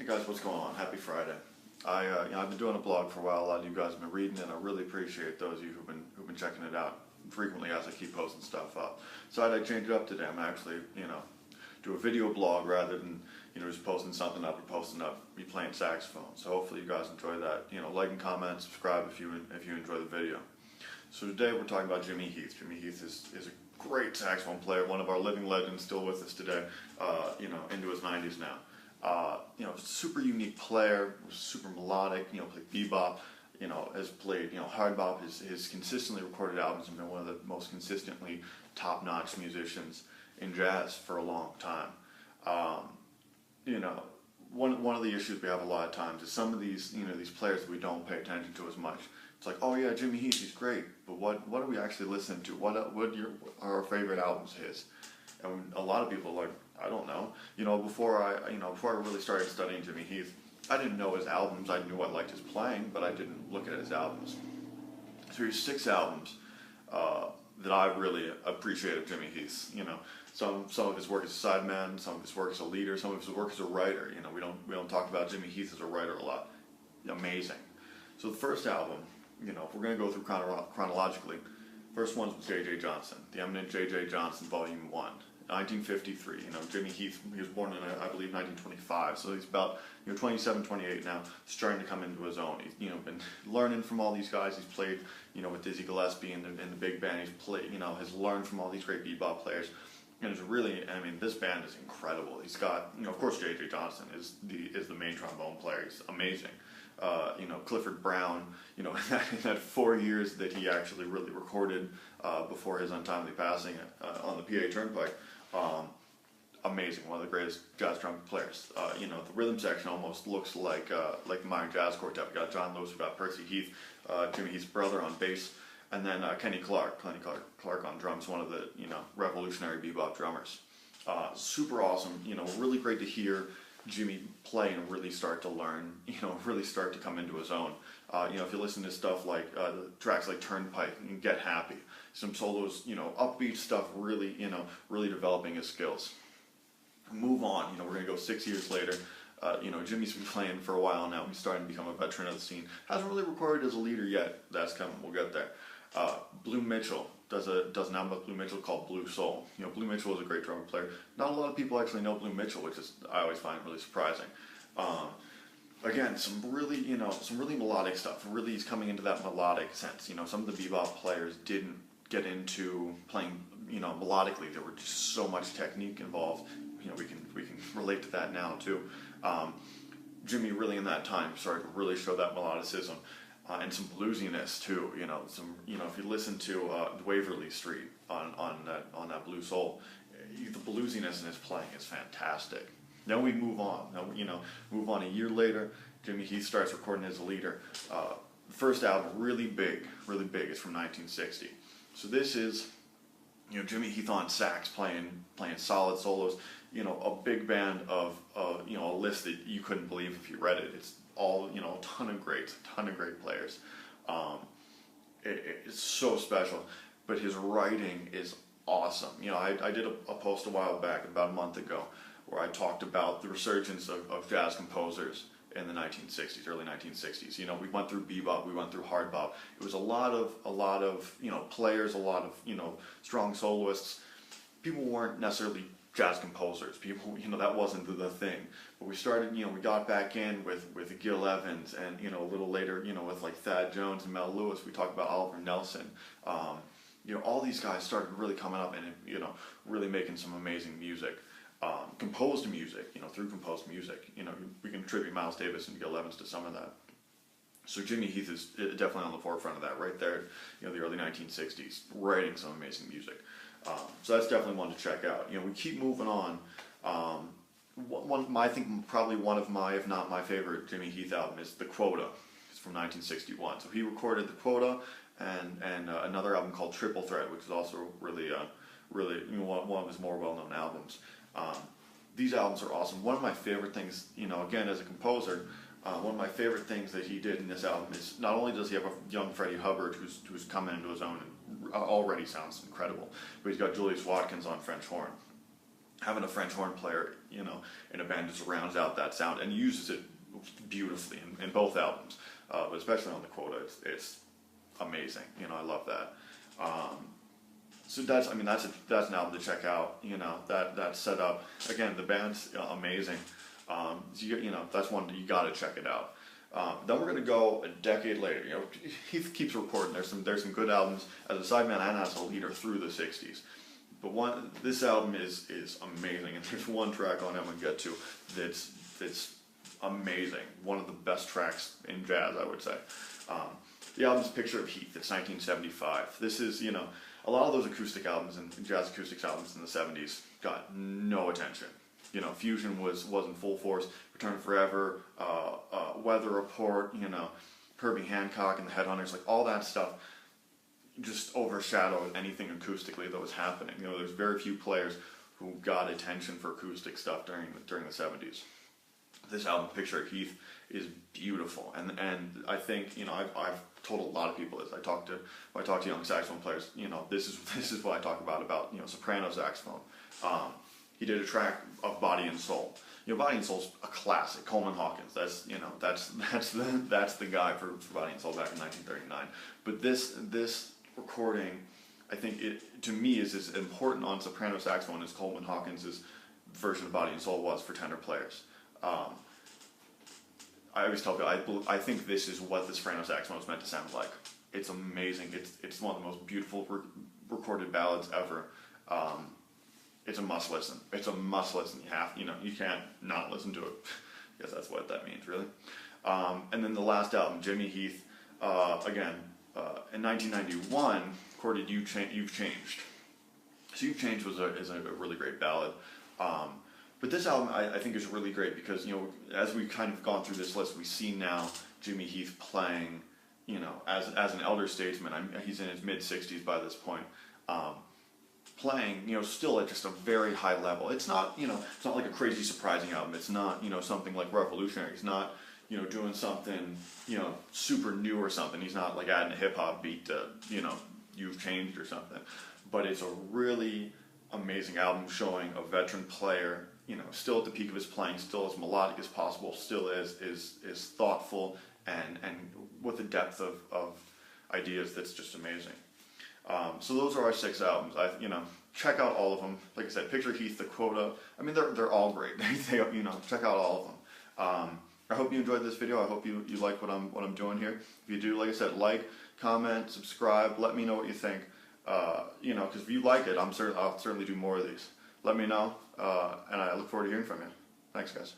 guys, what's going on? Happy Friday. I've been doing a blog for a while. A lot of you guys have been reading it, and I really appreciate those of you who've been checking it out frequently as I keep posting stuff up. So I'd change it up today. I'm actually, do a video blog rather than, just posting something up or posting up me playing saxophone. So hopefully you guys enjoy that. Like and comment, subscribe if you enjoy the video. So today we're talking about Jimmy Heath. Jimmy Heath is a great saxophone player, one of our living legends, still with us today, into his 90s now. Super unique player, super melodic, played bebop, has played, hard bop. His consistently recorded albums have been one of the most consistently top-notch musicians in jazz for a long time. One of the issues we have a lot of times is some of these, these players that we don't pay attention to as much. It's like, oh yeah, Jimmy Heath, he's great, but what do we actually listen to? What are our favorite albums of his? And a lot of people are like, I don't know. Before I really started studying Jimmy Heath, I didn't know his albums. I knew I liked his playing, but I didn't look at his albums. So here's 6 albums that I really appreciate of Jimmy Heath. Some of his work as a sideman, some of his work as a leader, some of his work as a writer. We don't talk about Jimmy Heath as a writer a lot. Amazing. So the first album, if we're going to go through chronologically, first one was J.J. Johnson, the eminent J.J. Johnson, Volume 1, 1953. Jimmy Heath, he was born in, I believe, 1925, so he's about 27, 28 now, starting to come into his own. He's been learning from all these guys. He's played with Dizzy Gillespie in the big band. He's played, has learned from all these great bebop players. And it's really, this band is incredible. He's got, of course, J.J. Johnson is the main trombone player. He's amazing. Clifford Brown, in that 4 years that he actually really recorded before his untimely passing on the PA Turnpike, amazing, one of the greatest jazz trumpet players. The rhythm section almost looks like the Modern Jazz Quartet. We got John Lewis, we got Percy Heath, Jimmy Heath's brother on bass, and then Kenny Clark on drums, one of the revolutionary bebop drummers. Super awesome. Really great to hear Jimmy play and really start to learn, really start to come into his own. If you listen to stuff like tracks like Turnpike and Get Happy, some solos, upbeat stuff, really, really developing his skills. Move on, we're gonna go 6 years later. Jimmy's been playing for a while now. He's starting to become a veteran of the scene. Hasn't really recorded as a leader yet. That's coming. We'll get there. Blue Mitchell does an album with Blue Mitchell called Blue Soul. Blue Mitchell is a great drummer player. Not a lot of people actually know Blue Mitchell, which is I always find really surprising. Again, some really melodic stuff. Really, he's coming into that melodic sense. Some of the bebop players didn't get into playing, melodically. There were just so much technique involved. We can relate to that now too. Jimmy really in that time started to really show that melodicism. And some bluesiness too, if you listen to Waverly Street on that Blue Soul, the bluesiness in his playing is fantastic. Then we move on. Move on a year later. Jimmy Heath starts recording as a leader. The first album, really big. It's from 1960. So this is, Jimmy Heath on sax playing solid solos. A big band of a list that you couldn't believe if you read it. It's all, a ton of great players. It's so special, but his writing is awesome. I did a post a while back, about a month ago, where I talked about the resurgence of jazz composers in the 1960s, early 1960s. We went through bebop, we went through hard bop. It was a lot of players, a lot of strong soloists. People weren't necessarily jazz composers. People, that wasn't the thing. But we started, we got back in with Gil Evans, and a little later, with like Thad Jones and Mel Lewis. We talked about Oliver Nelson. All these guys started really coming up and really making some amazing music. Composed music, through composed music. We can attribute Miles Davis and Gil Evans to some of that. So Jimmy Heath is definitely on the forefront of that right there, the early 1960s, writing some amazing music. So that's definitely one to check out. We keep moving on. I think probably one of my, if not my favorite Jimmy Heath album is The Quota. It's from 1961. So he recorded The Quota and another album called Triple Threat, which is also really one of his more well-known albums. These albums are awesome. One of my favorite things, again as a composer, one of my favorite things that he did in this album is not only does he have a young Freddie Hubbard who's coming into his own and already sounds incredible, but he's got Julius Watkins on French horn. having a French horn player, you know, in a band just rounds out that sound and uses it beautifully in both albums, but especially on the Quota, it's amazing. You know, I love that. So that's, I mean, that's an album to check out. You know, that's set up again. The band's amazing. So you know, that's one you got to check it out. Then we're gonna go a decade later. You know, Heath keeps recording. There's some good albums as a sideman and as a leader through the '60s. But this album is amazing, and there's one track on it I'm gonna get to that's amazing. One of the best tracks in jazz, I would say. The album's Picture of Heath. It's 1975. This is, you know, a lot of those acoustic albums and jazz acoustics albums in the '70s got no attention. You know, Fusion was in full force. Return Forever, Weather Report, you know, Herbie Hancock and the Headhunters, like all that stuff just overshadowed anything acoustically that was happening. You know, there's very few players who got attention for acoustic stuff during the '70s. This album, Picture of Heath, is beautiful, and I think, you know, I've told a lot of people this. When I talk to young saxophone players, you know, this is what I talk about, you know, soprano saxophone. He did a track of Body and Soul. You know, Body and Soul's a classic. Coleman Hawkins. That's, you know, that's the guy for Body and Soul back in 1939. But this recording, I think it, to me, is as important on soprano saxophone as Coleman Hawkins' version of Body and Soul was for tenor players. I always tell people, I think this is what the soprano saxophone is meant to sound like. It's amazing. It's one of the most beautiful recorded ballads ever. It's a must listen. It's a must listen. You can't not listen to it. I guess that's what that means, really. And then the last album, Jimmy Heath, again, in 1991, recorded You've Changed. So You've Changed is a really great ballad. But this album, I think, is really great because, you know, as we've kind of gone through this list, we see now Jimmy Heath playing, you know, as an elder statesman. He's in his mid-60s by this point. Playing, you know, still at just a very high level. It's not, you know, it's not like a crazy surprising album. It's not, you know, something like revolutionary. He's not, you know, doing something, you know, super new or something. He's not like adding a hip hop beat to, you know, You've Changed or something. But it's a really amazing album showing a veteran player, you know, still at the peak of his playing, still as melodic as possible, still is thoughtful and with a depth of ideas that's just amazing. So those are our 6 albums. You know, check out all of them. Like I said, Picture Heath, The Quota. I mean, they're all great. You know, check out all of them. I hope you enjoyed this video. I hope you like what I'm doing here. If you do, like I said, like, comment, subscribe. Let me know what you think. You know, because if you like it, I'll certainly do more of these. Let me know, and I look forward to hearing from you. Thanks, guys.